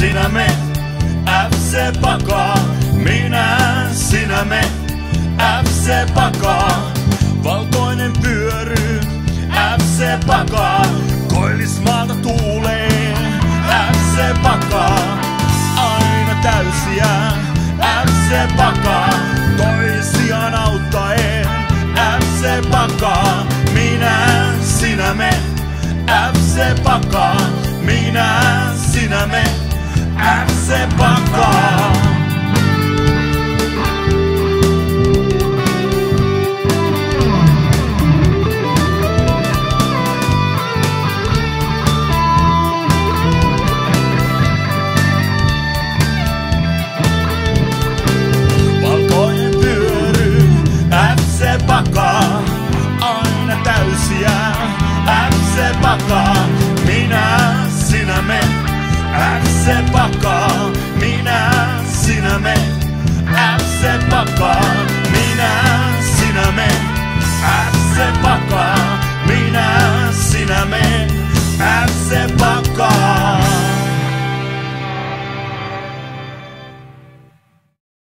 sinä me, FC Paka. Minä, sinä me, FC Paka. Valkoinen pyöry, FC Paka. Koillismaalta tuulee, FC Paka. Aina täysiä, FC Paka. Toisiaan auttaen, FC Paka. Minä, sinä me, FC Paka. Minä, sinä me, FC Paka. Valkoinen pyöry, FC Paka. Aina täysiä, FC Paka. Minä, sinä me, FC Paka. Minä, sinä me, FC Paka. Minä, sinä me, FC Paka. Minä, sinä me, FC Paka.